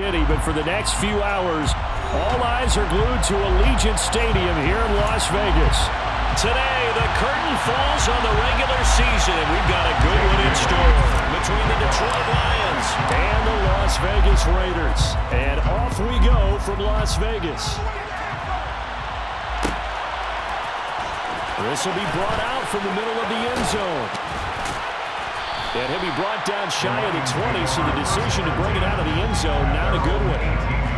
City, but for the next few hours, all eyes are glued to Allegiant Stadium here in Las Vegas. Today, the curtain falls on the regular season, and we've got a good one in store between the Detroit Lions and the Las Vegas Raiders. And off we go from Las Vegas. This will be brought out from the middle of the end zone. And he'll be brought down shy of the 20, so the decision to bring it out of the end zone, not a good one.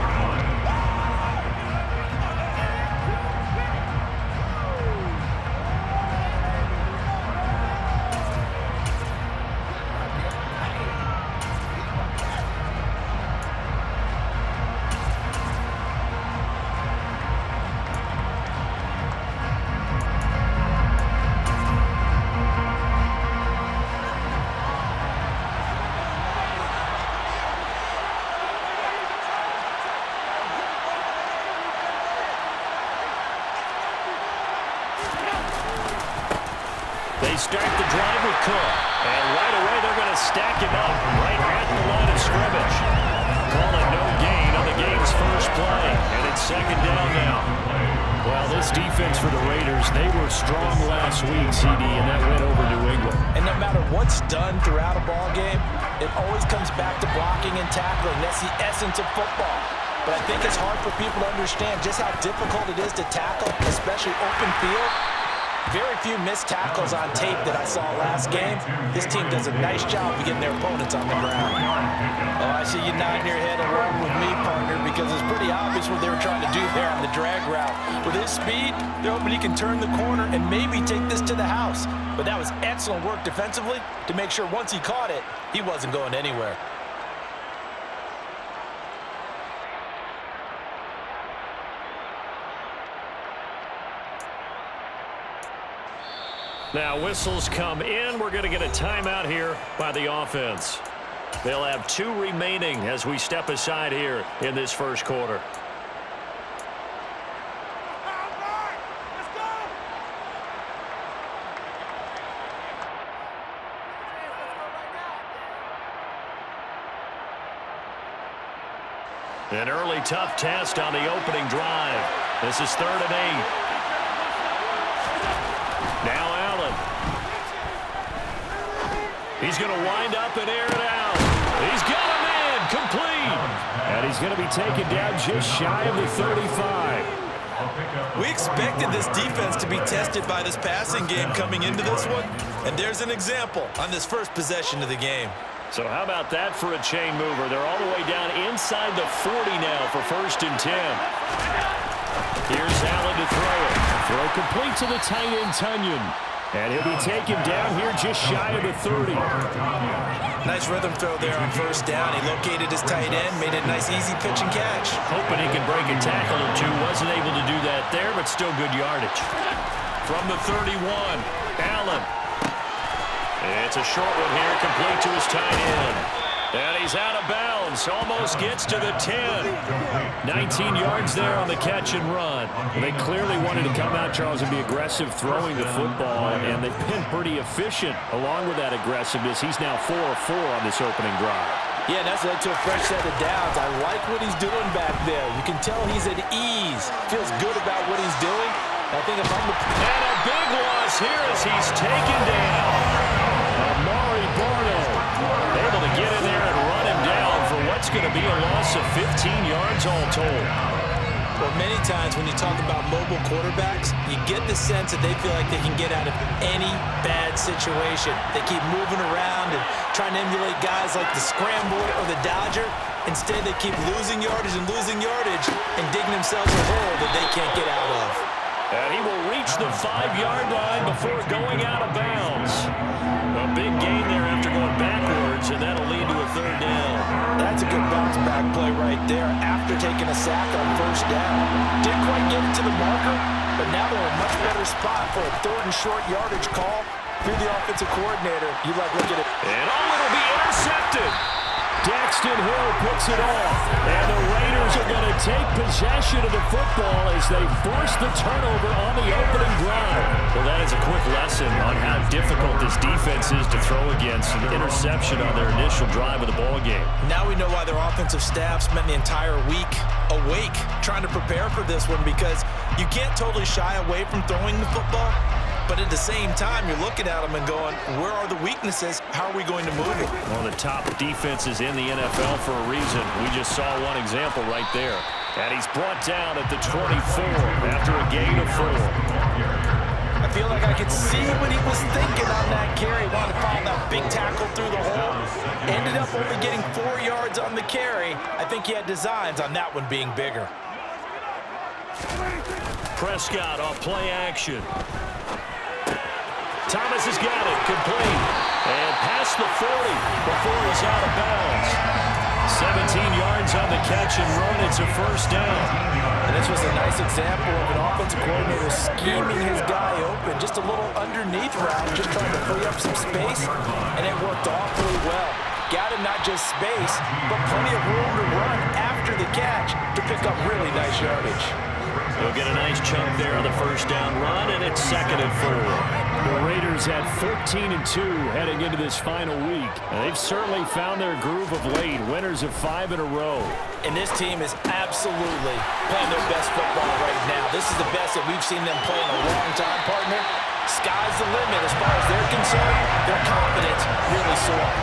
They start the drive with Cook. And right away, they're going to stack him up right at the line of scrimmage. Call it no gain on the game's first play. And it's second down now. Well, this defense for the Raiders, they were strong last week, CD, and that went over New England. And no matter what's done throughout a ball game, it always comes back to blocking and tackling. That's the essence of football. But I think it's hard for people to understand just how difficult it is to tackle, especially open field. Very few missed tackles on tape that I saw last game. This team does a nice job of getting their opponents on the ground. Oh, I see you nodding your head along with me, partner, because it's pretty obvious what they were trying to do there on the drag route. With his speed, they're hoping he can turn the corner and maybe take this to the house. But that was excellent work defensively to make sure once he caught it, he wasn't going anywhere. Now whistles come in. We're going to get a timeout here by the offense. They'll have 2 remaining as we step aside here in this first quarter. An early tough test on the opening drive. This is 3rd and 8. Now Allen. He's going to wind up and air it out. He's got a man complete. And he's going to be taken down just shy of the 35. We expected this defense to be tested by this passing game coming into this one. And there's an example on this first possession of the game. So how about that for a chain mover? They're all the way down inside the 40 now for 1st and 10. Here's Allen to throw it. Throw complete to the tight end, Tunyon. And he'll be taken down here just shy of the 30. Nice rhythm throw there on 1st down. He located his tight end, made a nice easy pitch and catch. Hoping he could break a tackle or two. Wasn't able to do that there, but still good yardage. From the 31, Allen. It's a short one here, complete to his tight end. And he's out of bounds, almost gets to the 10. 19 yards there on the catch and run. They clearly wanted to come out, Charles, and be aggressive throwing the football, and they've been pretty efficient along with that aggressiveness. He's now 4 of 4 on this opening drive. Yeah, that's led to a fresh set of downs. I like what he's doing back there. You can tell he's at ease. Feels good about what he's doing. I think if I'm the... And a big loss here as he's taken down. Amari Barno able to get in there and run him down for what's going to be a loss of 15 yards all told. Well, many times when you talk about mobile quarterbacks, you get the sense that they feel like they can get out of any bad situation. They keep moving around and trying to emulate guys like the Scrambler or the Dodger. Instead, they keep losing yardage and digging themselves a hole that they can't get out of. And he will reach the 5-yard line before going out of bounds. A big gain there after going backwards, and that'll lead to a 3rd down. That's a good bounce-back play right there after taking a sack on 1st down. Didn't quite get it to the marker, but now they're in a much better spot for a 3rd and short yardage call. If you're the offensive coordinator, you like looking at it. And it'll be intercepted. Daxton Hill picks it off, and the Raiders are going to take possession of the football as they force the turnover on the opening drive. Well, that is a quick lesson on how difficult this defense is to throw against. An interception on their initial drive of the ball game. Now we know why their offensive staff spent the entire week awake trying to prepare for this one, because you can't totally shy away from throwing the football. But at the same time, you're looking at them and going, where are the weaknesses? How are we going to move it? One of the top defenses in the NFL for a reason. We just saw one example right there. And he's brought down at the 24 after a gain of 4. I feel like I could see what he was thinking on that carry. Wanted to follow that big tackle through the hole. Ended up only getting 4 yards on the carry. I think he had designs on that one being bigger. Prescott off play action. Thomas has got it, complete, and past the 40 before he's out of bounds. 17 yards on the catch and run. It's a first down. And this was a nice example of an offensive coordinator scheming his guy open. Just a little underneath route, just trying to free up some space, and it worked awfully well. Got him not just space, but plenty of room to run after the catch to pick up really nice yardage. They'll get a nice chunk there on the first down run, and it's 2nd and 4. The Raiders at 14-2 heading into this final week. And they've certainly found their groove of late, winners of 5 in a row. And this team is absolutely playing their best football right now. This is the best that we've seen them play in a long time, partner. Sky's the limit as far as they're concerned. Their confidence really soaring.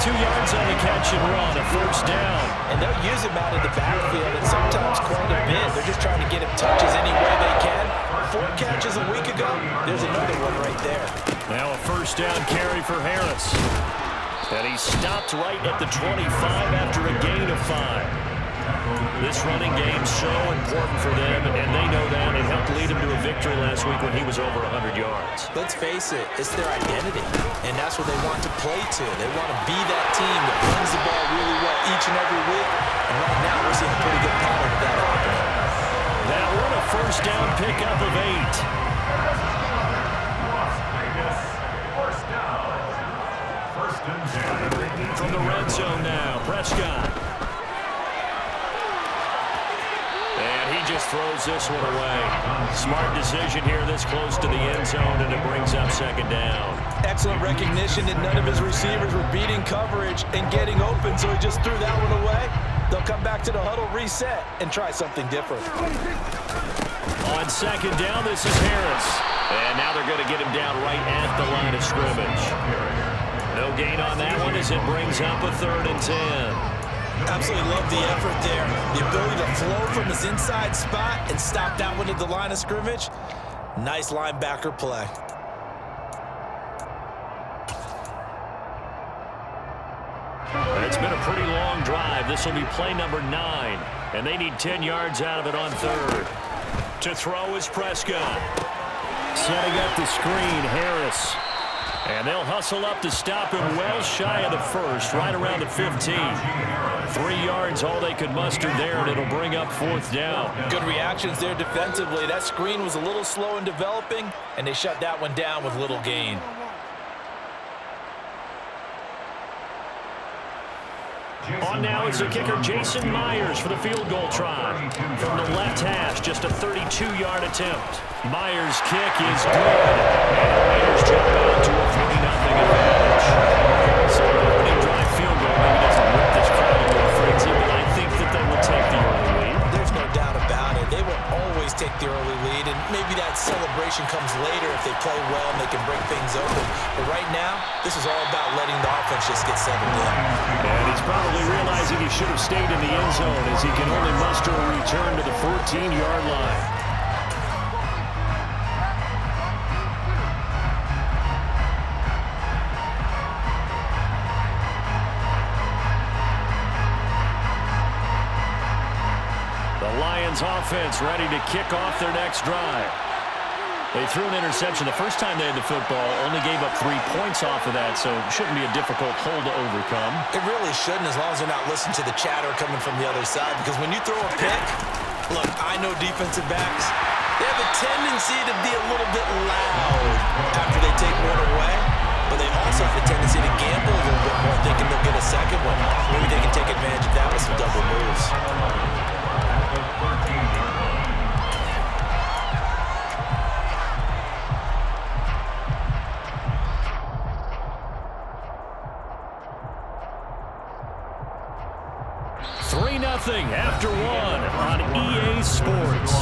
22 yards on the catch and run, a first down. And they'll use him out of the backfield, and sometimes quite a bit. They're just trying to get him touches any way they can. 4 catches a week ago, there's another one right there. Now a first down carry for Harris. And he stopped right at the 25 after a gain of 5. This running game's so important for them, and they know that. It helped lead him to a victory last week when he was over 100 yards. Let's face it, it's their identity, and that's what they want to play to. They want to be that team that runs the ball really well each and every week, and right now we're seeing a pretty good pattern of that happening. That one a first down pickup of 8. From the red zone now, Prescott. And he just throws this one away. Smart decision here this close to the end zone, and it brings up 2nd down. Excellent recognition that none of his receivers were beating coverage and getting open, so he just threw that one away. They'll come back to the huddle, reset, and try something different. On 2nd down, this is Harris. And now they're going to get him down right at the line of scrimmage. No gain on that one as it brings up a 3rd and 10. Absolutely love the effort there. The ability to flow from his inside spot and stop that one at the line of scrimmage. Nice linebacker play. It's been a pretty long drive. This will be play number 9. And they need 10 yards out of it on 3rd. To throw is Prescott. Setting up the screen, Harris. And they'll hustle up to stop him well shy of the 1st, right around the 15. 3 yards, all they could muster there, and it'll bring up 4th down. Good reactions there defensively. That screen was a little slow in developing, and they shut that one down with little gain. On now is the kicker, Jason Myers, for the field goal try. From the left hash, just a 32-yard attempt. Myers' kick is good. And the Raiders jump out to a 3-0 advantage. So an opening drive field goal maybe doesn't whip this crowd into a frenzy, but I think that they will take the early lead. There's no doubt about it. They will always take the early lead, and maybe that celebration comes later if they play well and they can break things open. But right now, this is all about letting the offense just get settled in. And he's probably realizing he should have stayed in the end zone as he can only muster a return to the 14-yard line. The Lions offense ready to kick off their next drive. They threw an interception the first time they had the football, only gave up 3 points off of that, so it shouldn't be a difficult hole to overcome. It really shouldn't, as long as they're not listening to the chatter coming from the other side, because when you throw a pick, look, I know defensive backs, they have a tendency to be a little bit loud after they take one away, but they also have a tendency to gamble a little bit more, thinking they'll get a second one. Maybe they can take advantage of that with some double moves. after one on EA Sports.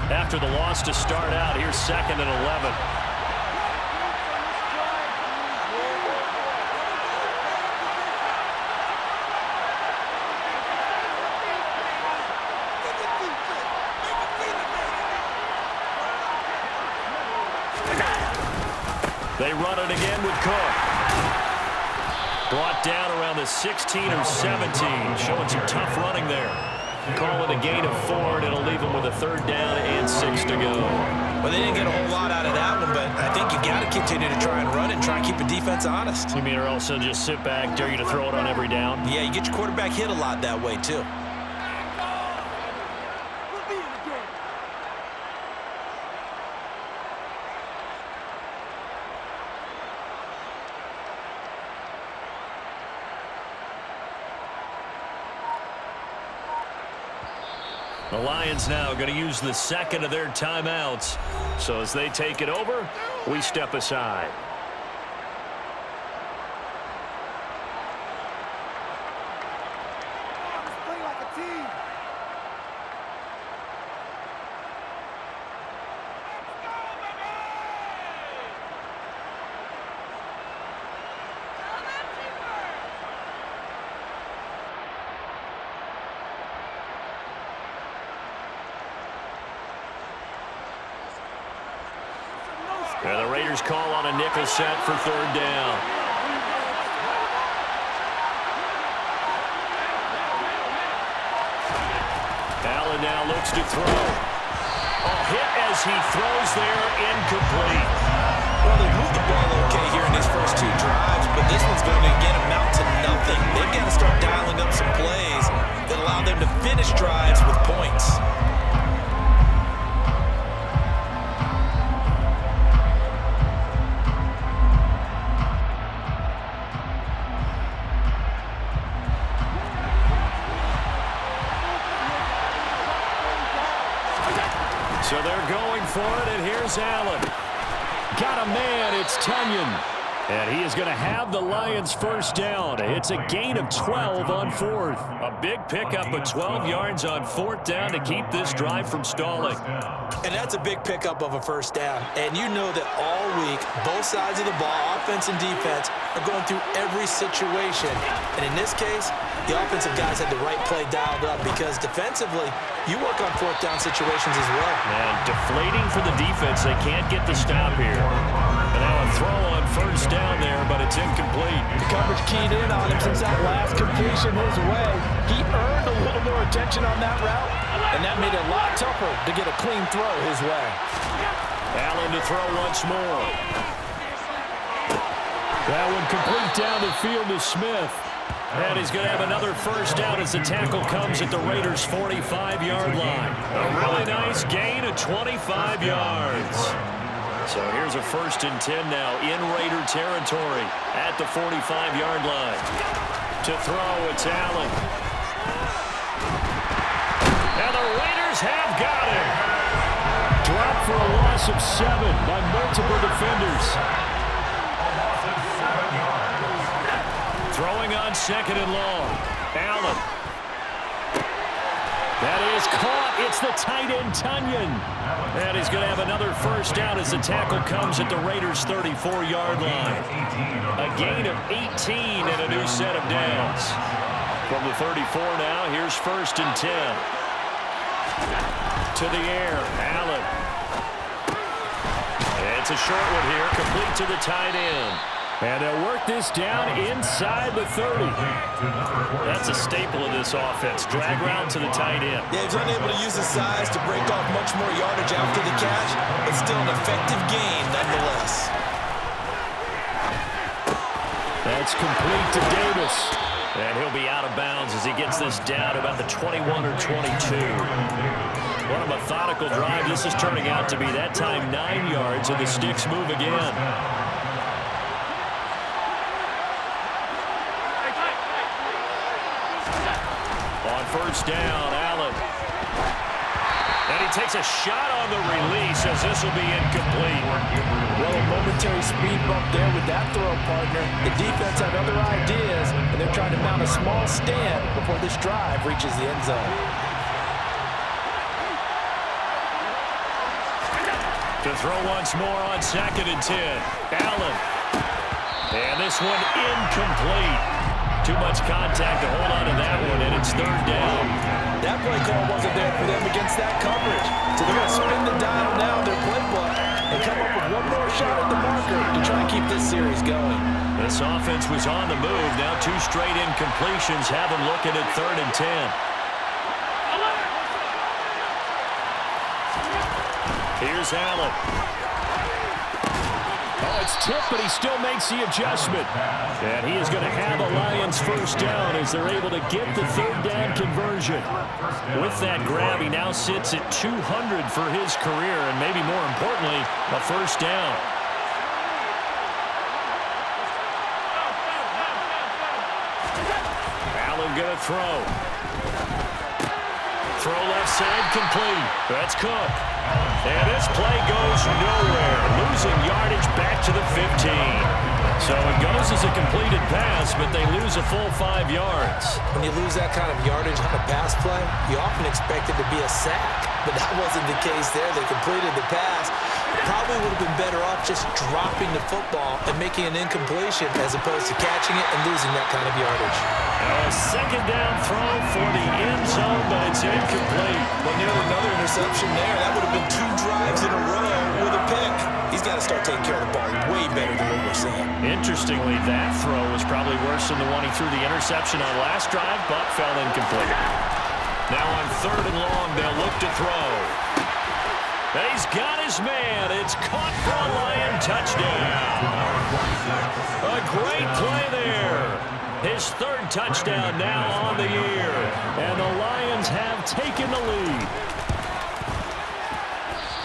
After the loss to start out, here's 2nd and 11. They run it again with Cook. Brought down around the 16 or 17, showing some tough running there. Call it a gain of 4, and it'll leave them with a 3rd down and 6 to go. Well, they didn't get a whole lot out of that one, but I think you got to continue to try and run and try and keep the defense honest. You mean or also just sit back, dare you to throw it on every down? Yeah, you get your quarterback hit a lot that way, too. The Lions now going to use the 2nd of their timeouts. So as they take it over, we step aside. And the Raiders call on a nickel set for 3rd down. Allen now looks to throw. A hit as he throws there, incomplete. Well, they moved the ball okay here in these first 2 drives, but this one's going to again amount to nothing. They've got to start dialing up some plays that allow them to finish drives with points. So they're going for it, and here's Allen. Got a man, it's Tunyon. And he is going to have the Lions' 1st down. It's a gain of 12 on 4th. A big pickup of 12 yards on 4th down to keep this drive from stalling. And that's a big pickup of a 1st down. And you know that all week, both sides of the ball, offense and defense, are going through every situation. And in this case, the offensive guys had the right play dialed up because defensively, you work on 4th down situations as well. And deflating for the defense. They can't get the stop here. And now a throw on 1st down there, but it's incomplete. The coverage keyed in on him since that last completion his way. He earned a little more attention on that route, and that made it a lot tougher to get a clean throw his way. Allen to throw once more. That one complete down the field to Smith. And he's going to have another 1st down as the tackle comes at the Raiders' 45-yard line. A really nice gain of 25 yards. So here's a 1st and 10 now in Raider territory at the 45-yard line. To throw, it's Allen. And the Raiders have got him. Dropped for a loss of 7 by multiple defenders. Throwing on 2nd and long. Allen. That is caught. It's the tight end, Tunyon. And he's going to have another 1st down as the tackle comes at the Raiders' 34-yard line. A gain of 18 and a new set of downs. From the 34 now, here's 1st and 10. To the air, Allen. It's a short one here, complete to the tight end. And they'll work this down inside the 30. That's a staple of this offense. Drag route to the tight end. Yeah, he's unable to use his size to break off much more yardage after the catch, but still an effective gain nonetheless. That's complete to Davis. And he'll be out of bounds as he gets this down to about the 21 or 22. What a methodical drive this is turning out to be. That time 9 yards, and the sticks move again. On first down, Allen. And he takes a shot on the release as this will be incomplete. Well, a momentary speed bump there with that throw, partner. The defense had other ideas, and they're trying to mount a small stand before this drive reaches the end zone. To throw once more on 2nd and 10. Allen. And this one incomplete. Too much contact to hold on to that one, and it's 3rd down. That play call wasn't there for them against that coverage. So they're going to spin the dial now in their playbook and come up with one more shot at the marker to try and keep this series going. This offense was on the move. Now 2 straight incompletions have them looking at 3rd and 10. Here's Allen. Oh, it's tipped, but he still makes the adjustment. And he is going to have a Lions first down as they're able to get the 3rd down conversion. With that grab, he now sits at 200 for his career, and maybe more importantly, a first down. Allen going to throw. Throw left side, complete. That's Cook. And this play goes nowhere. Losing yardage back to the 15. So it goes as a completed pass, but they lose a full 5 yards. When you lose that kind of yardage on a pass play, you often expect it to be a sack. But that wasn't the case there. They completed the pass. Probably would have been better off just dropping the football and making an incompletion as opposed to catching it and losing that kind of yardage. A 2nd down throw for the end zone, but it's incomplete. Well, nearly another interception there. That would have been 2 drives in a row with a pick. He's got to start taking care of the ball way better than what we're seeing. Interestingly, that throw was probably worse than the one he threw the interception on last drive, but fell incomplete. Now on 3rd and long, they'll look to throw. He's got his man. It's caught for a Lion touchdown. A great play there. His 3rd touchdown now on the year. And the Lions have taken the lead.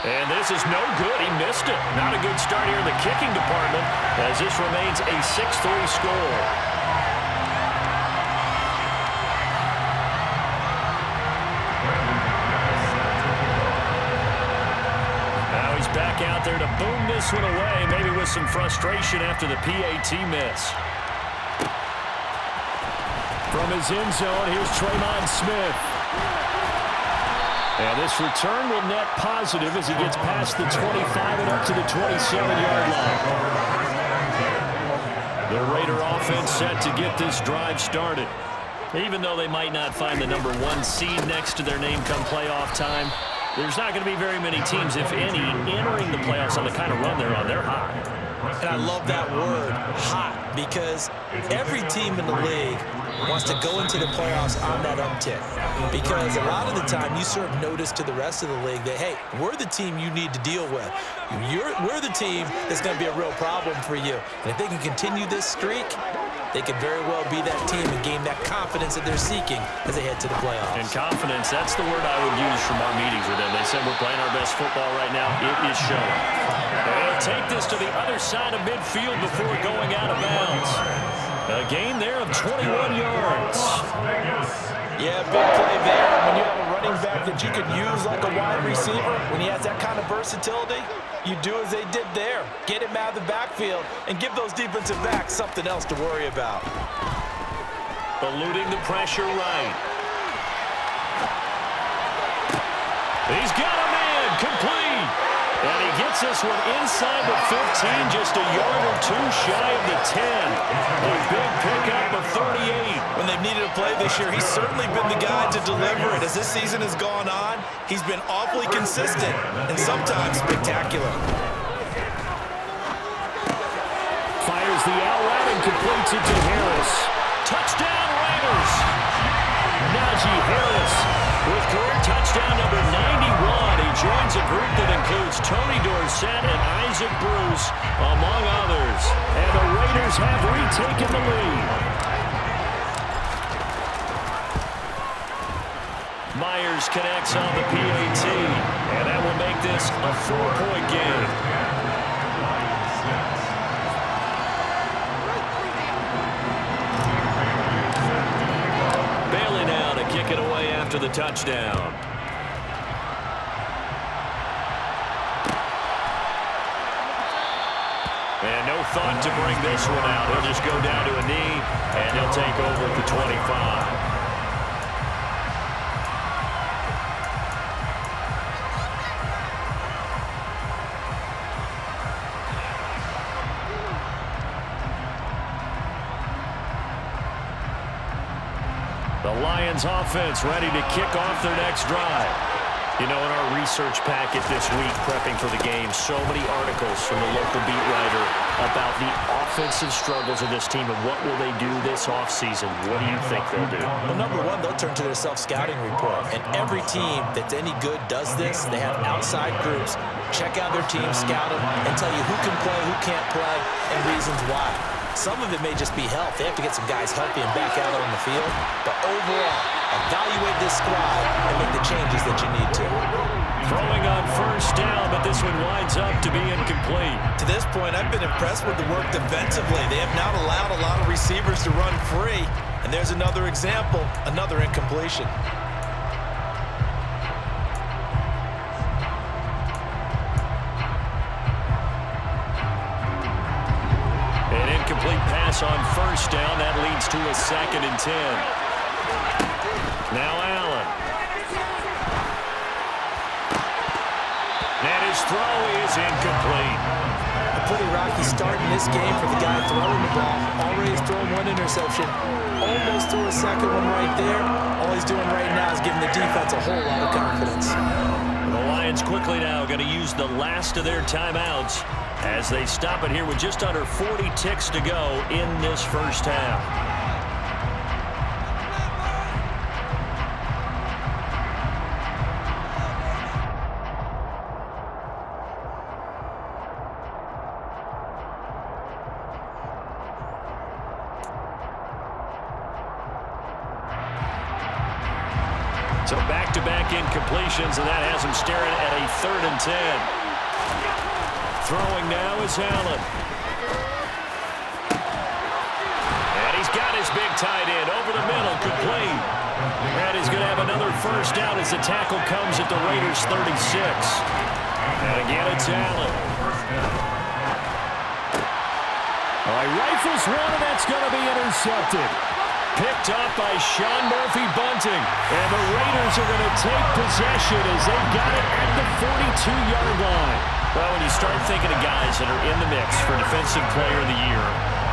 And this is no good. He missed it. Not a good start here in the kicking department as this remains a 6-3 score. Back out there to boom this one away, maybe with some frustration after the PAT miss. From his end zone, here's Tremon Smith. And this return will net positive as he gets past the 25 and up to the 27-yard line. The Raider offense set to get this drive started. Even though they might not find the number 1 seed next to their name come playoff time, there's not going to be very many teams, if any, entering the playoffs on the kind of run they're on. They're hot. And I love that word, hot, because every team in the league wants to go into the playoffs on that uptick. Because a lot of the time you serve notice to the rest of the league that, hey, we're the team you need to deal with. We're the team that's going to be a real problem for you. And if they can continue this streak, they could very well be that team and gain that confidence that they're seeking as they head to the playoffs. And confidence, that's the word I would use from our meetings with them. They said we're playing our best football right now. It is showing. They'll take this to the other side of midfield before going out of bounds. A gain there of 21 yards. Yeah, big play there. When you have a running back that you could use like a wide receiver, when he has that kind of versatility, you do as they did there. Get him out of the backfield and give those defensive backs something else to worry about. Eluding the pressure right. He's got a man, complete. And he gets this one inside the 15, just a yard or 2 shy of the 10. A big pickup of 38. When they've needed a play this year, he's certainly been the guy to deliver it. As this season has gone on, he's been awfully consistent and sometimes spectacular. Fires the out route and completes it to Harris. Touchdown Raiders! Najee Harris with career touchdown number 91. He joins a group that includes Tony Dorsett and Isaac Bruce, among others. And the Raiders have retaken the lead. Myers connects on the PAT, and that will make this a 4-point game. Bailey now to kick it away after the touchdown. And no thought to bring this one out. He'll just go down to a knee, and he'll take over at the 25. The Lions offense ready to kick off their next drive. You know, in our research packet this week, prepping for the game, so many articles from the local beat writer about the offensive struggles of this team and what will they do this offseason. What do you think they'll do? Well, number one, they'll turn to their self-scouting report. And every team that's any good does this. They have outside groups. Check out their team, scout them, and tell you who can play, who can't play, and reasons why. Some of it may just be health. They have to get some guys healthy and back out on the field. But overall, evaluate this squad and make the changes that you need to. Throwing on first down, but this one winds up to be incomplete. To this point, I've been impressed with the work defensively. They have not allowed a lot of receivers to run free. And there's another example, another incompletion. An incomplete pass on first down. That leads to a 2nd and 10. Now Allen. And his throw is incomplete. A pretty rocky start in this game for the guy throwing the ball. Already has thrown one interception. Almost threw a second one right there. All he's doing right now is giving the defense a whole lot of confidence. The Lions quickly now going to use the last of their timeouts as they stop it here with just under 40 ticks to go in this first half. So back-to-back incompletions, and that has him staring at a 3rd and 10. Throwing now is Allen. And he's got his big tight end over the middle, complete. And he's going to have another first down as the tackle comes at the Raiders' 36. And again, it's Allen. All right, rifles one, and that's going to be intercepted. Picked up by Sean Murphy-Bunting. And the Raiders are going to take possession as they've got it at the 42-yard line. Well, when you start thinking of guys that are in the mix for Defensive Player of the Year,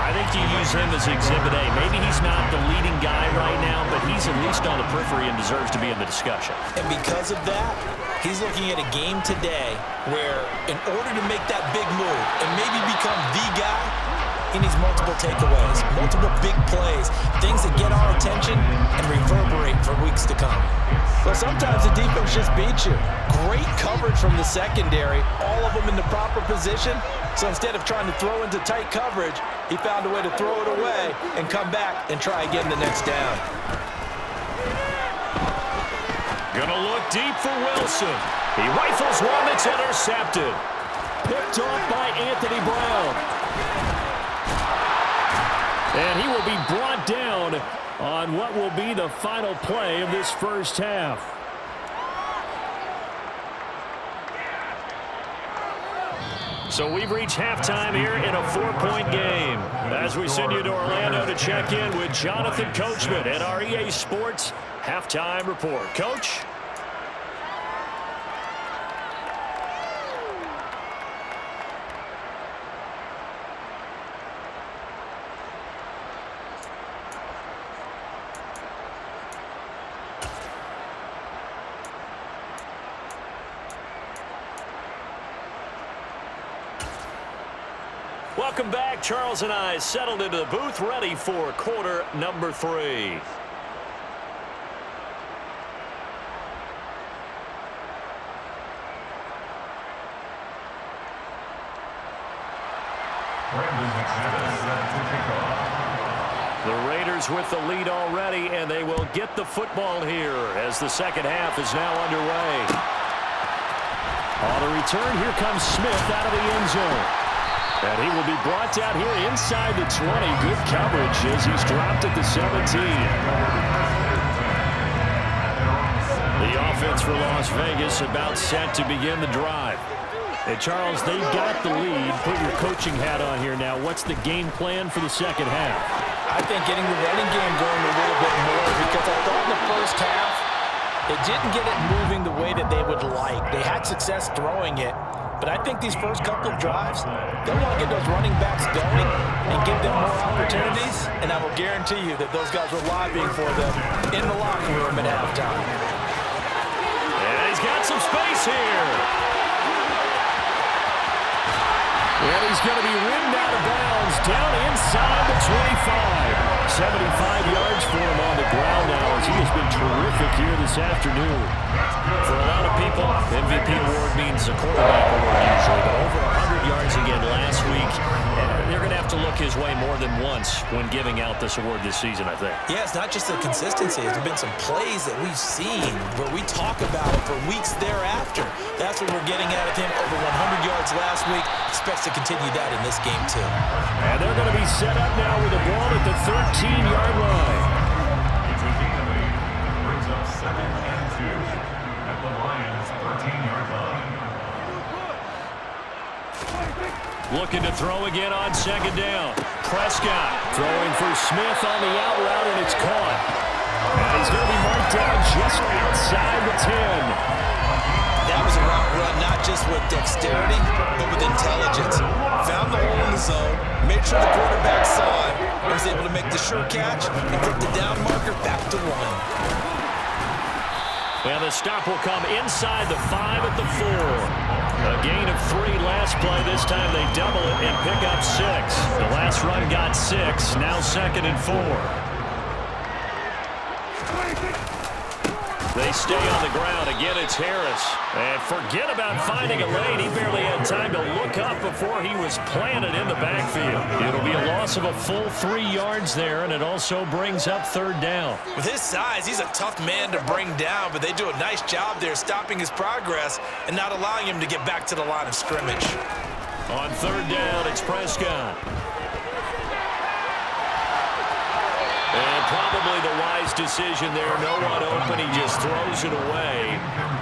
I think you use him as Exhibit A. Maybe he's not the leading guy right now, but he's at least on the periphery and deserves to be in the discussion. And because of that, he's looking at a game today where in order to make that big move and maybe become the guy, he needs multiple takeaways, multiple big plays, things that get our attention and reverberate for weeks to come. Well, sometimes the defense just beats you. Great coverage from the secondary, all of them in the proper position. So instead of trying to throw into tight coverage, he found a way to throw it away and come back and try again the next down. Gonna look deep for Wilson. He rifles one that's intercepted. Picked off by Anthony Brown. And he will be brought down on what will be the final play of this first half. So we've reached halftime here in a 4-point game. As we send you to Orlando to check in with Jonathan Coachman at our EA Sports Halftime Report. Coach? Welcome back. Charles and I settled into the booth, ready for quarter number 3. The Raiders with the lead already, and they will get the football here as the second half is now underway. On the return, here comes Smith out of the end zone. And he will be brought down here inside the 20. Good coverage as he's dropped at the 17. The offense for Las Vegas about set to begin the drive. And Charles, they've got the lead. Put your coaching hat on here now. What's the game plan for the second half? I think getting the running game going a little bit more, because I thought in the first half they didn't get it moving the way that they would like. They had success throwing it, but I think these first couple of drives, they want to get those running backs going and give them more opportunities, and I will guarantee you that those guys were lobbying for them in the locker room at halftime. And he's got some space here. And he's going to be ridden out of bounds down inside the 25. 75 yards for him on the ground now as he has been terrific here this afternoon. For a lot of people, MVP award means a quarterback award usually, but over 100 yards again last week. And they're going to have to look his way more than once when giving out this award this season, I think. Yeah, it's not just the consistency. There's been some plays that we've seen where we talk about it for weeks thereafter. That's what we're getting out of him. Over 100 yards last week. Expects to continue that in this game, too. And they're going to be set up now with the ball at the 13-yard line. Brings up 2nd and 2 at the Lions' 13-yard line. Looking to throw again on second down. Prescott throwing for Smith on the out route, and it's caught. And he's going to be marked down just outside the 10. That was a route run, not just with dexterity, but with intelligence. Found the hole in the zone, made sure the quarterback saw it, and was able to make the sure catch and get the down marker back to 1. Well, the stop will come inside the 5 at the 4. A gain of 3 last play. This time they double it and pick up 6. The last run got 6. Now 2nd and 4. They stay on the ground. Again, it's Harris. And forget about finding a lane. He barely had time to look up before he was planted in the backfield. It'll be a loss of a full 3 yards there, and it also brings up 3rd down. With his size, he's a tough man to bring down, but they do a nice job there stopping his progress and not allowing him to get back to the line of scrimmage. On 3rd down, it's Prescott. And probably the wise decision there. No one open. He just throws it away.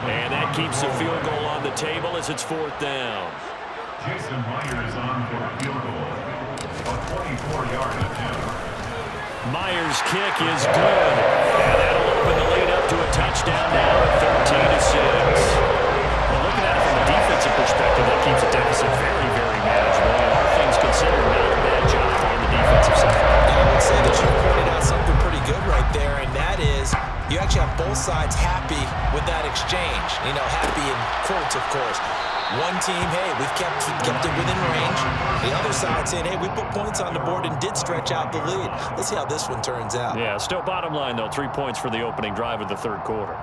And that keeps the field goal on the table as it's 4th down. Jason Myers on for a field goal. A 24-yard attempt. Myers' kick is good. And that'll open the lead up to a touchdown now at 13-6. Well, looking at it from a defensive perspective, that keeps the deficit very, very manageable. And all things considered, not a bad job on the defensive side. I would say that you pointed out something pretty good right there, and that is you actually have both sides happy with that exchange. You know, happy in quotes, of course. One team, hey, we've kept it within range. The other side saying, hey, we put points on the board and did stretch out the lead. Let's see how this one turns out. Yeah, still bottom line, though, 3 points for the opening drive of the 3rd quarter.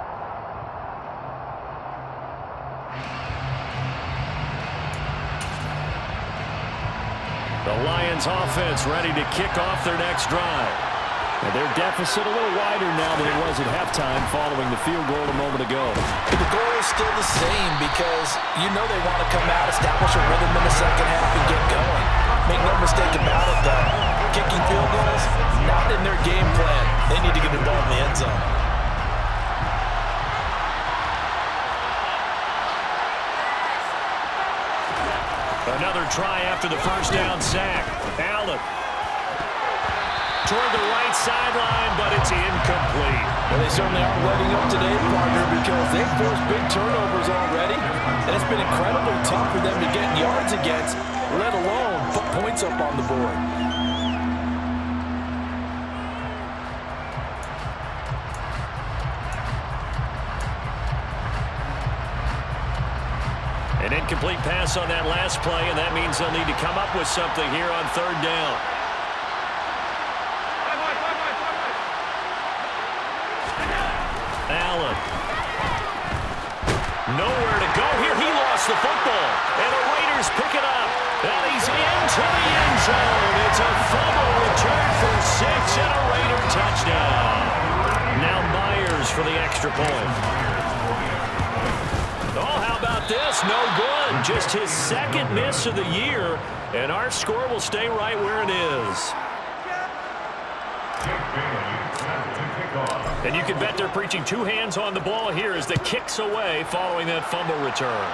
The Lions offense ready to kick off their next drive. And their deficit a little wider now than it was at halftime following the field goal a moment ago. The goal is still the same because you know they want to come out, establish a rhythm in the second half, and get going. Make no mistake about it, though. Kicking field goals, not in their game plan. They need to get the ball in the end zone. Another try after the first down sack. Allen toward the right sideline, but it's incomplete. Well, they certainly aren't letting up today, partner, because they've forced big turnovers already, and it's been incredibly tough for them to get yards against, let alone put points up on the board. An incomplete pass on that last play, and that means they'll need to come up with something here on 3rd down. Allen. Nowhere to go here. He lost the football, and the Raiders pick it up. And he's into the end zone. It's a fumble return for 6 and for the extra point. Oh, how about this? No good. Just his second miss of the year, and our score will stay right where it is. And you can bet they're preaching two hands on the ball here as the kick's away following that fumble return.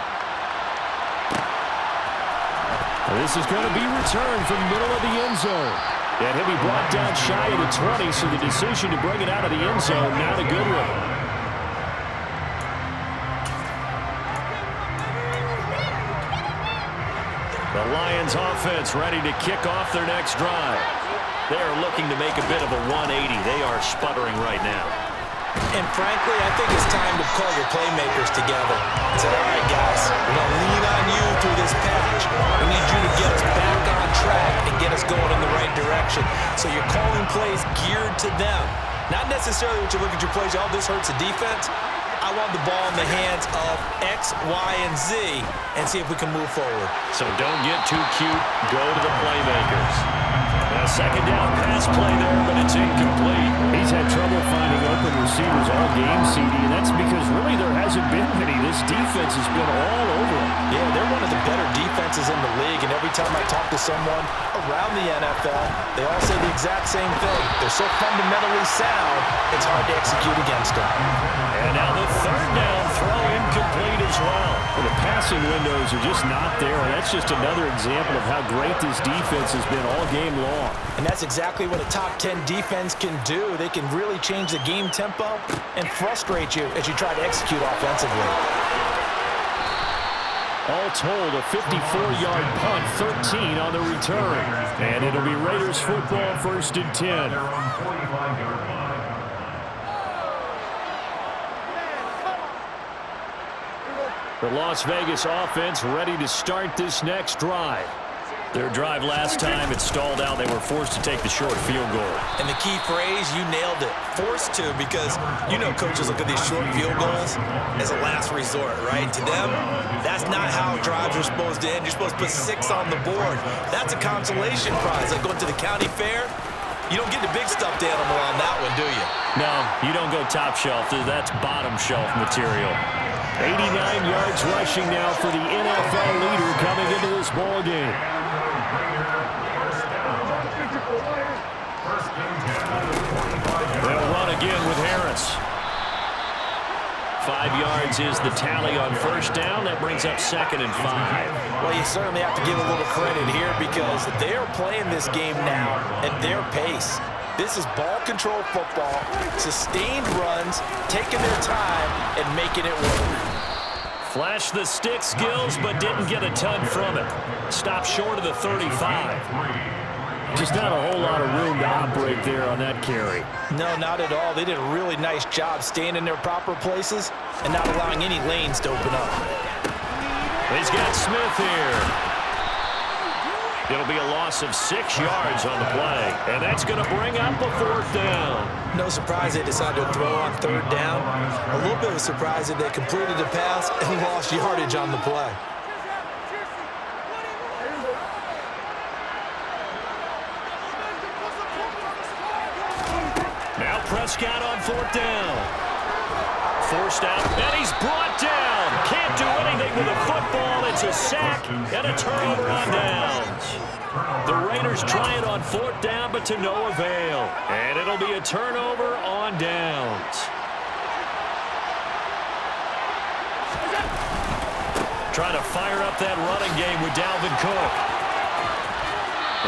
This is going to be returned from the middle of the end zone. And he'll be brought down shy of the 20, so the decision to bring it out of the end zone, not a good one. The Lions offense ready to kick off their next drive. They are looking to make a bit of a 180. They are sputtering right now. And frankly, I think it's time to call your playmakers together and say, all right, guys, we're going to lean on you through this patch. We need you to get us back on track and get us going in the right direction. So you're calling plays geared to them. Not necessarily when you look at your plays, oh, this hurts the defense. I want the ball in the hands of X, Y, and Z and see if we can move forward. So don't get too cute. Go to the playmakers. A second down pass play there, but it's incomplete. He's had trouble finding open receivers all game, CD, and that's because really there hasn't been many. This defense has been all over him. Yeah, they're one of the better defenses in the league, and every time I talk to someone around the NFL, they all say the exact same thing. They're so fundamentally sound, it's hard to execute against them. And now the third down throw incomplete as well. Well, the passing windows are just not there, and that's just another example of how great this defense has been all game long. And that's exactly what a top 10 defense can do. They can really change the game tempo and frustrate you as you try to execute offensively. All told, a 54-yard punt, 13 on the return. And it'll be Raiders football, 1st and 10. The Las Vegas offense ready to start this next drive. Their drive last time, it stalled out. They were forced to take the short field goal. And the key phrase, you nailed it. Forced to, because you know coaches look at these short field goals as a last resort, right? To them, that's not how drives are supposed to end. You're supposed to put 6 on the board. That's a consolation prize. Like going to the county fair, you don't get the big stuffed animal on that one, do you? No, you don't go top shelf. That's bottom shelf material. 89 yards rushing now for the NFL leader coming into this ball game. They'll run again with Harris. 5 yards is the tally on first down. That brings up 2nd and 5. Well, you certainly have to give a little credit here because they are playing this game now at their pace. This is ball control football, sustained runs, taking their time, and making it work. Flashed the stick skills, but didn't get a ton from it. Stopped short of the 35. Just not a whole lot of room to operate there on that carry. No, not at all. They did a really nice job staying in their proper places and not allowing any lanes to open up. He's got Smith here. It'll be a loss of 6 yards on the play, and that's going to bring up a 4th down. No surprise they decided to throw on 3rd down. A little bit of a surprise that they completed the pass and lost yardage on the play. Now Prescott on 4th down. Forced out, and he's brought down. Can't do anything with the football. It's a sack and a turnover on downs. The Raiders try it on 4th down, but to no avail. And it'll be a turnover on downs. Trying to fire up that running game with Dalvin Cook.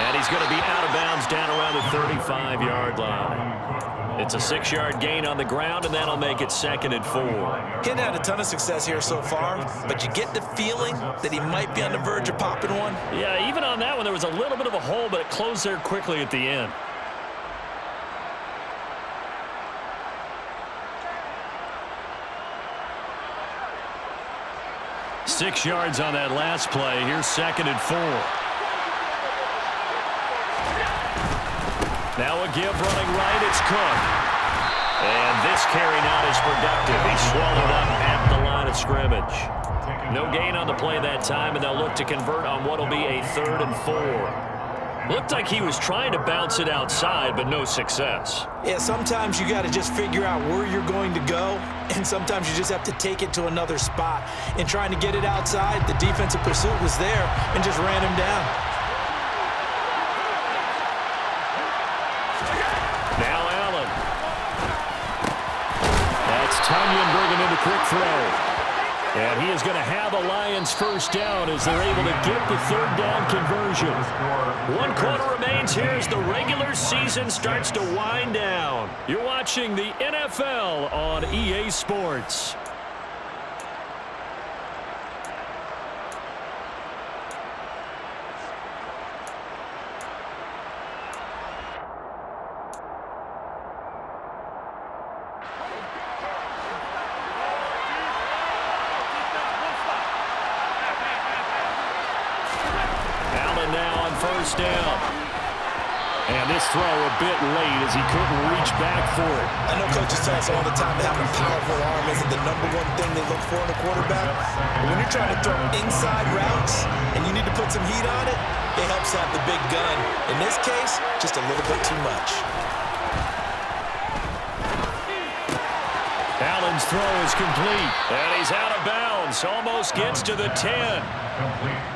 And he's going to be out of bounds down around the 35-yard line. It's a 6-yard gain on the ground, and that'll make it 2nd and 4. He hadn't had a ton of success here so far, but you get the feeling that he might be on the verge of popping one. Yeah, even on that one, there was a little bit of a hole, but it closed there quickly at the end. Six yards on that last play. Here's 2nd and 4. Now a give running right. It's Cook. And this carry not as productive. He's swallowed up at the line of scrimmage. No gain on the play that time, and they'll look to convert on what will be a 3rd and 4. Looked like he was trying to bounce it outside, but no success. Yeah, sometimes you got to just figure out where you're going to go, and sometimes you just have to take it to another spot. In trying to get it outside, the defensive pursuit was there and just ran him down. Now Allen. That's Tunyon bringing in the quick throw. And he is going to have a Lions first down as they're able to get the third down conversion. 1 quarter remains here as the regular season starts to wind down. You're watching the NFL on EA Sports. Now on first down. And this throw a bit late as he couldn't reach back for it. I know coaches tell us all the time that having a powerful arm isn't the #1 thing they look for in a quarterback. But when you're trying to throw inside routes and you need to put some heat on it, it helps to have the big gun. In this case, just a little bit too much. Allen's throw is complete. And he's out of bounds. Almost gets to the 10.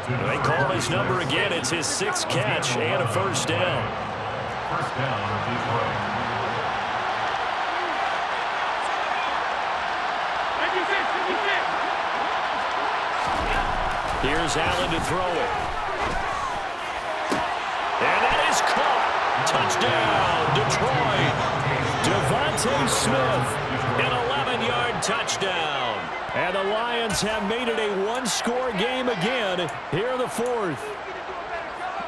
They call his number again. It's his 6th catch and a first down. First down, Detroit. Here's Allen to throw it. And that is caught. Touchdown, Detroit. Devontae Smith. An 11-yard touchdown. And the Lions have made it a one-score game again here in the fourth.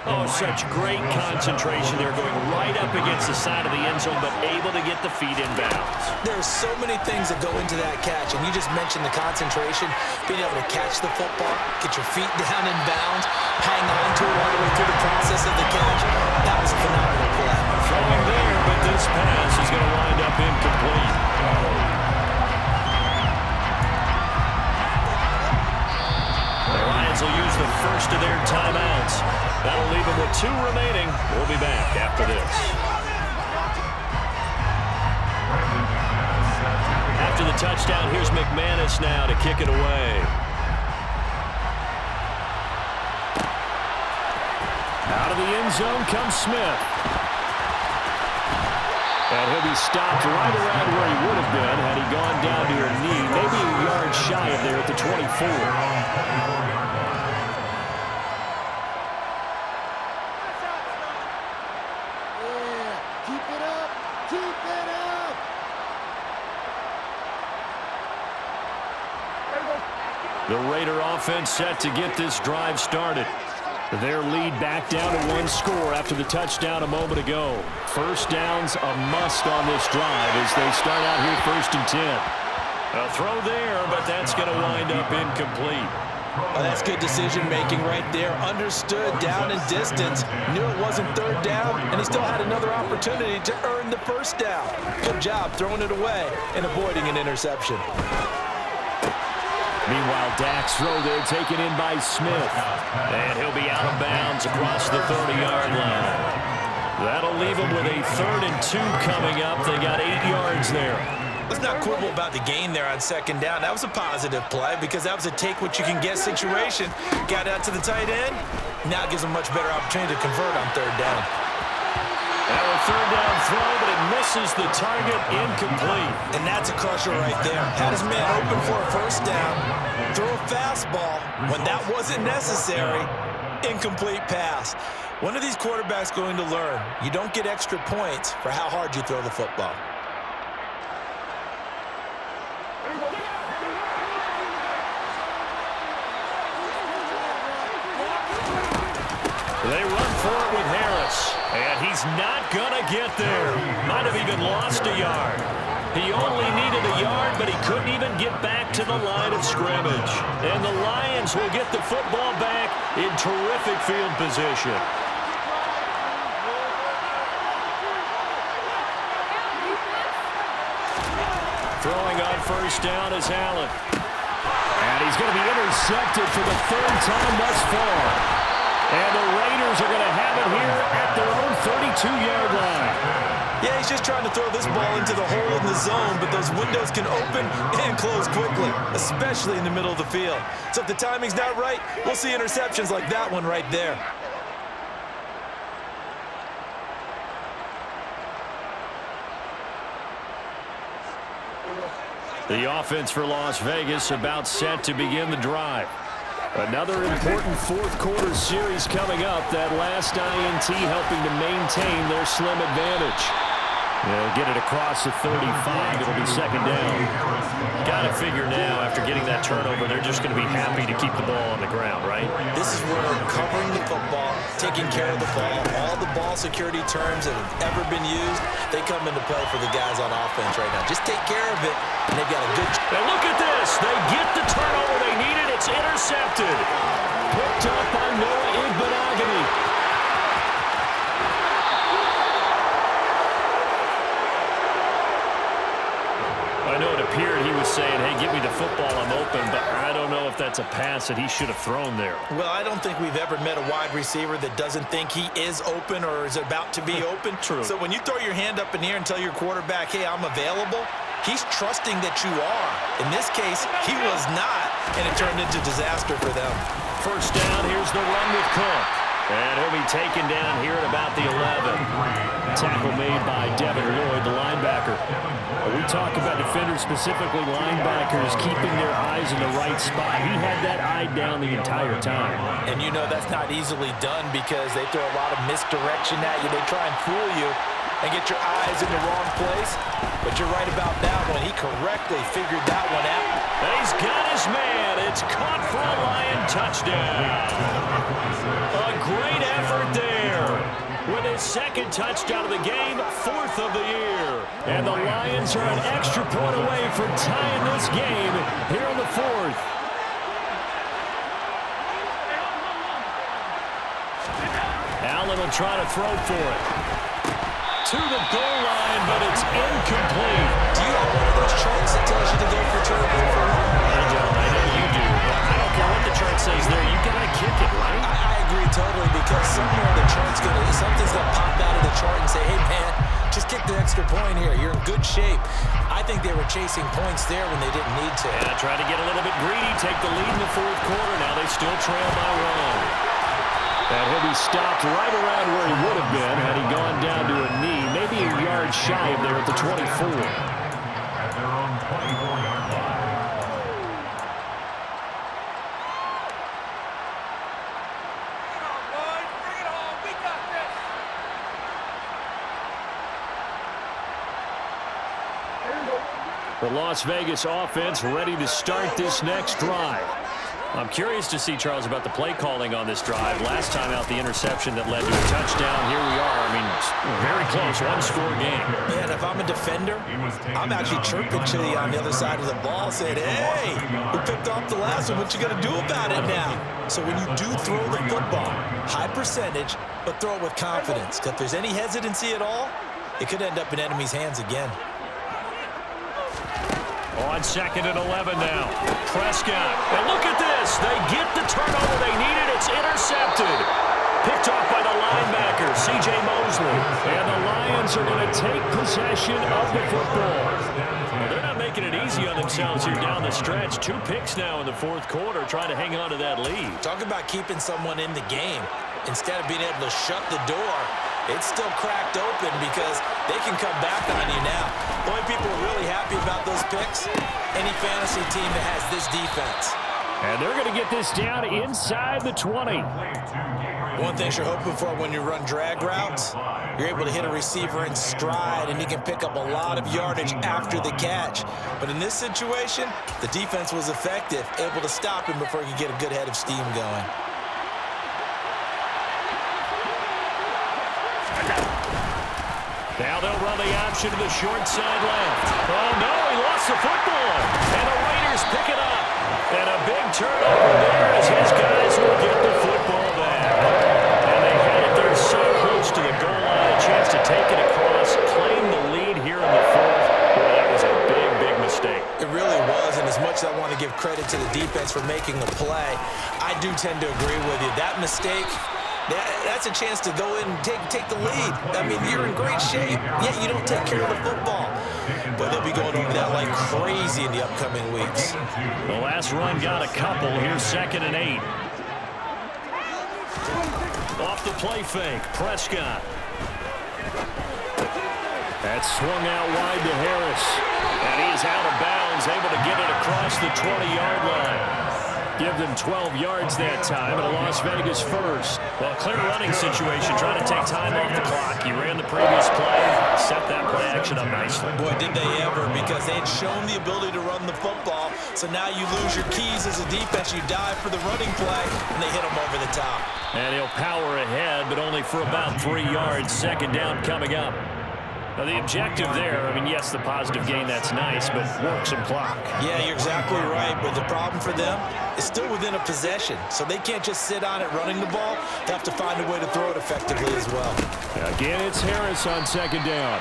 Oh, such great concentration. They're going right up against the side of the end zone, but able to get the feet in bounds. There's so many things that go into that catch, and you just mentioned the concentration, being able to catch the football, get your feet down in bounds, hang on to it all the way through the process of the catch. That was a phenomenal play. Throwing there, but this pass is going to wind up incomplete. The Lions will use the first of their timeouts. That'll leave them with 2 remaining. We'll be back after this. After the touchdown, here's McManus now to kick it away. Out of the end zone comes Smith. And he'll be stopped right around where he would have been had he gone down to a knee, maybe a yard shy of there at the 24. The Raider offense set to get this drive started. Their lead back down to 1 score after the touchdown a moment ago. First down's a must on this drive as they start out here 1st and 10. A throw there, but that's going to wind up incomplete. Oh, that's good decision-making right there. Understood down and distance. Knew it wasn't 3rd down, and he still had another opportunity to earn the first down. Good job throwing it away and avoiding an interception. Meanwhile, Dak's throw there taken in by Smith. And he'll be out of bounds across the 30-yard line. That'll leave him with a 3rd and 2 coming up. They got 8 yards there. Let's not quibble about the gain there on 2nd down. That was a positive play because that was a take-what-you-can-get situation. Got out to the tight end. Now it gives him a much better opportunity to convert on 3rd down. Now a 3rd down throw, but it misses the target, incomplete. And that's a crusher right there. Had his man open for a 1st down. Throw a fastball when that wasn't necessary. Incomplete pass. When are these quarterbacks going to learn? You don't get extra points for how hard you throw the football. They run for it with Harris, and he's not going to get there. Might have even lost a yard. He only needed a yard, but he couldn't even get back to the line of scrimmage. And the Lions will get the football back in terrific field position. Throwing on 1st down is Allen. And he's going to be intercepted for the 3rd time thus far. And the Raiders are going to have it here at their own 32-yard line. Yeah, he's just trying to throw this ball into the hole in the zone, but those windows can open and close quickly, especially in the middle of the field. So if the timing's not right, we'll see interceptions like that one right there. The offense for Las Vegas about set to begin the drive. Another important fourth-quarter series coming up. That last INT helping to maintain their slim advantage. They'll get it across the 35. It'll be second down. Got to figure now, after getting that turnover, they're just going to be happy to keep the ball on the ground, right? This is where covering the football, taking care of the ball, all the ball security terms that have ever been used, they come into play for the guys on offense right now. Just take care of it, and they've got a good... And look at this. They get the turnover they needed. It's intercepted. Picked up by Noah Igbenogany. I know it appeared he was saying, hey, give me the football, I'm open, but I don't know if that's a pass that he should have thrown there. Well, I don't think we've ever met a wide receiver that doesn't think he is open or is about to be open. True. So when you throw your hand up in the air and tell your quarterback, hey, I'm available, he's trusting that you are. In this case, he was not, and it turned into disaster for them. First down, here's the run with Cook. And he'll be taken down here at about the 11. Tackle made by Devin Lloyd, the linebacker. We talk about defenders, specifically linebackers, keeping their eyes in the right spot. He had that eye down the entire time. And you know that's not easily done because they throw a lot of misdirection at you. They try and fool you and get your eyes in the wrong place. But you're right about that one. He correctly figured that one out. And he's got his man. It's caught for a Lion touchdown. A great effort there. With his second touchdown of the game, fourth of the year. And the Lions are an extra point away from tying this game here in the fourth. Allen will try to throw for it. To the goal line, but it's incomplete. Do you have one of those charts that tells you to go for turnover? I don't. I know you do. But I don't care what the chart says there. You got to kick it, right? I agree totally because somewhere the chart's something's going to pop out of the chart and say, hey, man, just kick the extra point here. You're in good shape. I think they were chasing points there when they didn't need to. And try to get a little bit greedy, take the lead in the fourth quarter. Now they still trail by one. And he'll be stopped right around where he would have been had he gone down to a knee, maybe a yard shy of there at the 24. At their own 24-yard line. The Las Vegas offense ready to start this next drive. I'm curious to see, Charles, about the play calling on this drive. Last time out, the interception that led to a touchdown. Here we are. I mean, very close, one-score game. Man, if I'm a defender, I'm actually chirping to you on the other side of the ball, saying, hey, we picked off the last one. What you going to do about it now? So when you do throw the football, high percentage, but throw it with confidence. Because if there's any hesitancy at all, it could end up in enemy's hands again. On second and 11 now. Prescott. And look at this. They get the turnover they needed. It's intercepted. Picked off by the linebacker, C.J. Mosley. And the Lions are going to take possession of the football. Well, they're not making it easy on themselves here down the stretch. 2 picks now in the fourth quarter, trying to hang on to that lead. Talk about keeping someone in the game. Instead of being able to shut the door, it's still cracked open because they can come back on you now. The only people who are really happy about those picks, any fantasy team that has this defense. And they're going to get this down inside the 20. One thing you're hoping for when you run drag routes, you're able to hit a receiver in stride and he can pick up a lot of yardage after the catch. But in this situation, the defense was effective, able to stop him before he could get a good head of steam going. Now they'll run the option to the short side left. Oh, no, he lost the football. And the Raiders pick it up. And a big turnover there as his guys will get the football back. And they had it there so close to the goal line. A chance to take it across, claim the lead here in the fourth. Boy, that was a big, big mistake. It really was, and as much as I want to give credit to the defense for making the play, I do tend to agree with you. That mistake That's a chance to go in and take the lead. I mean, you're in great shape. Yeah, you don't take care of the football. But they'll be going over that like crazy in the upcoming weeks. The last run got a couple. Here's 2nd and 8. Off the play fake, Prescott. That's swung out wide to Harris. And he is out of bounds, able to get it across the 20-yard line. Give them 12 yards that time, and a Las Vegas first. Well, clear running situation, trying to take time off the clock. He ran the previous play, set that play action up nicely. Boy, did they ever, because they had shown the ability to run the football. So now you lose your keys as a defense. You dive for the running play, and they hit him over the top. And he'll power ahead, but only for about 3 yards. 2nd down coming up. Now, the objective there, I mean, yes, the positive gain, that's nice, but work some clock. Yeah, you're exactly right, but the problem for them is still within a possession, so they can't just sit on it running the ball. They have to find a way to throw it effectively as well. Again, it's Harris on 2nd down.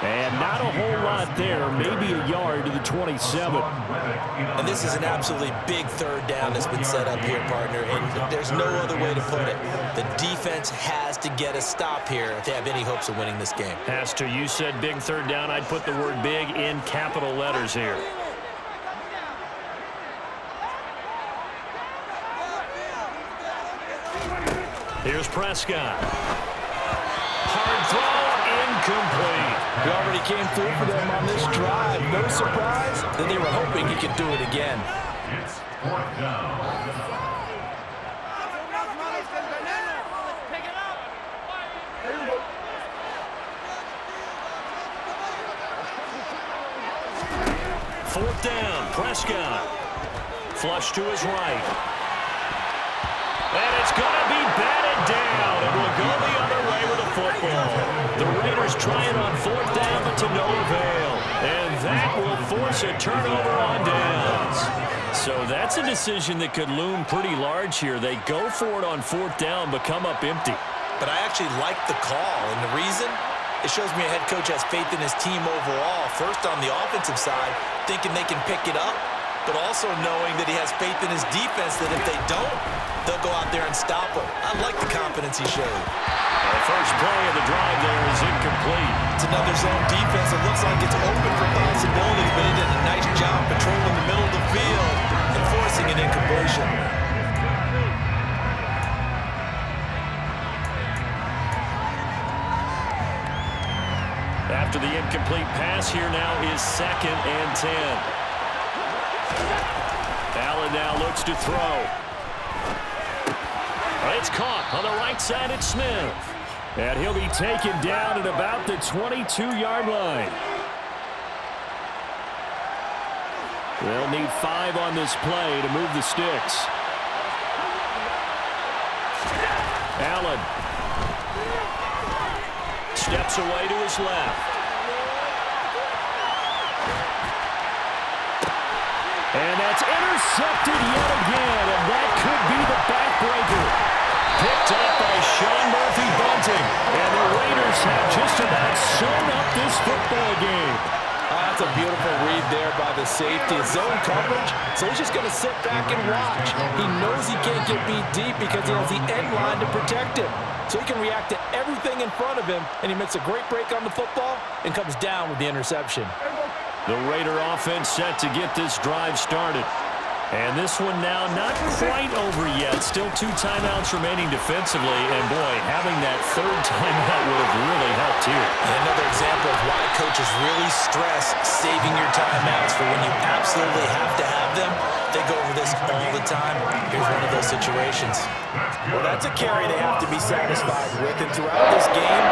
And not a whole lot there, maybe a yard to the 27. And this is an absolutely big 3rd down that's been set up here, partner, and there's no other way to put it. The defense has to get a stop here if they have any hopes of winning this game. Has to. You said big 3rd down. I'd put the word big in capital letters here. Here's Prescott. Hard throw, incomplete. He already came through for them on this drive. No surprise that they were hoping he could do it again. It's 4th down. Fourth down, Prescott. Flush to his right. And it's going to be batted down. It will go the other way with a football. The Raiders trying on 4th down, but to no avail. And that will force a turnover on downs. So that's a decision that could loom pretty large here. They go for it on 4th down, but come up empty. But I actually like the call, and the reason? It shows me a head coach has faith in his team overall. First on the offensive side, thinking they can pick it up, but also knowing that he has faith in his defense that if they don't, they'll go out there and stop him. I like the confidence he showed. The first play of the drive there is incomplete. It's another zone defense. It looks like it's open for possibilities, but he did a nice job patrolling the middle of the field and forcing an incompletion. After the incomplete pass, here now is 2nd and 10. Allen now looks to throw. It's caught on the right side. It's Smith. And he'll be taken down at about the 22-yard line. They'll need 5 on this play to move the sticks. Allen steps away to his left. And that's intercepted yet again, and that could be the backbreaker. Picked up by Sean Murphy-Bunting, and the Raiders have just about sewn up this football game. That's a beautiful read there by the safety. Zone coverage, so he's just going to sit back and watch. He knows he can't get beat deep because he has the end line to protect him. So he can react to everything in front of him, and he makes a great break on the football and comes down with the interception. The Raider offense set to get this drive started. And this one now not quite over yet. Still 2 timeouts remaining defensively. And, boy, having that 3rd timeout would have really helped here. And another example of why coaches really stress saving your timeouts for when you absolutely have to have them. They go over this all the time. Here's one of those situations. Well, that's a carry they have to be satisfied with. And throughout this game,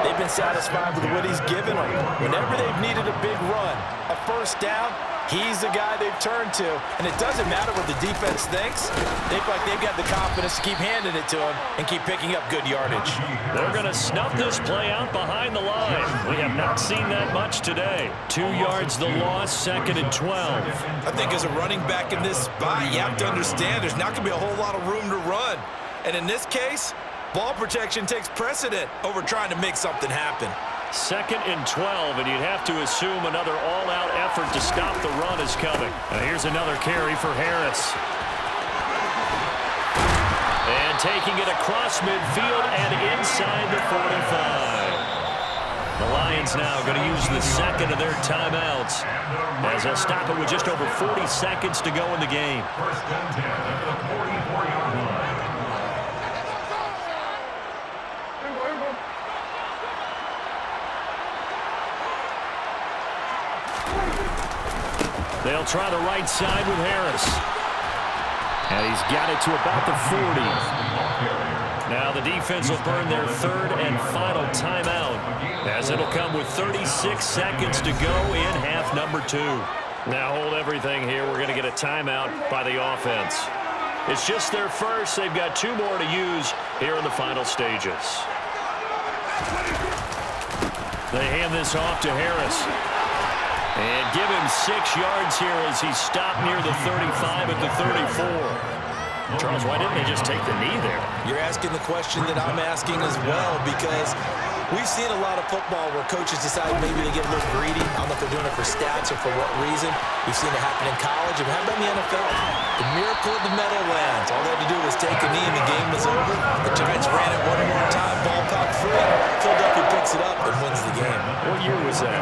they've been satisfied with what he's given them. Whenever they've needed a big run, a first down, he's the guy they've turned to. And it doesn't matter what the defense thinks. They feel like they've got the confidence to keep handing it to him and keep picking up good yardage. They're going to snuff this play out behind the line. We have not seen that much today. 2 yards the loss, 2nd and 12. I think as a running back in this spot, you have to understand there's not going to be a whole lot of room to run. And in this case, ball protection takes precedent over trying to make something happen. 2nd and 12, and you'd have to assume another all-out effort to stop the run is coming. And here's another carry for Harris. And taking it across midfield and inside the 45. The Lions now going to use the second of their timeouts as they'll stop it with just over 40 seconds to go in the game. First and 10 at the 44-yard line. They'll try the right side with Harris. And he's got it to about the 40. Now the defense will burn their third and final timeout as it'll come with 36 seconds to go in half number 2. Now hold everything here. We're going to get a timeout by the offense. It's just their first. They've got 2 more to use here in the final stages. They hand this off to Harris. And give him 6 yards here as he stopped near the 35 at the 34. Charles, why didn't they just take the knee there? You're asking the question that I'm asking as well, because we've seen a lot of football where coaches decide maybe they get a little greedy. I don't know if they're doing it for stats or for what reason. We've seen it happen in college. And how about in the NFL? The miracle of the Meadowlands. All they had to do was take a knee and the game was over. The Giants ran it one more time, ball popped free. Philadelphia picks it up and wins the game. What year was that?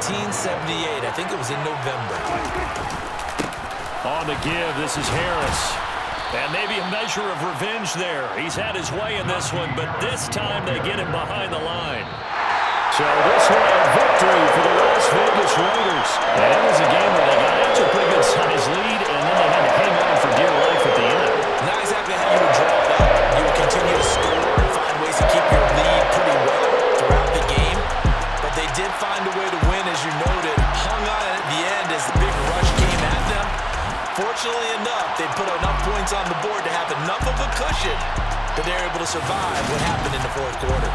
1978. I think it was in November. On the give, this is Harris. And maybe a measure of revenge there. He's had his way in this one, but this time they get him behind the line. So this one a victory for the Las Vegas Raiders. And it was a game where they got out to a pretty good size lead, and then they had to hang on for dear life at the end. Not exactly how you would draw it up. You would continue to score and find ways to keep your lead pretty well throughout the game. But they did find a way to win, as you noted. Hung on at the end as the big rush came at them. Fortunately enough, they put enough points on the board to have enough of a cushion that they're able to survive what happened in the fourth quarter.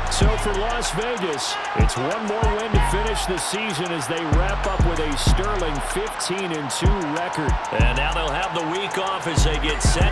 So for Las Vegas, it's one more win to finish the season as they wrap up with a sterling 15-2 record. And now they'll have the week off as they get set.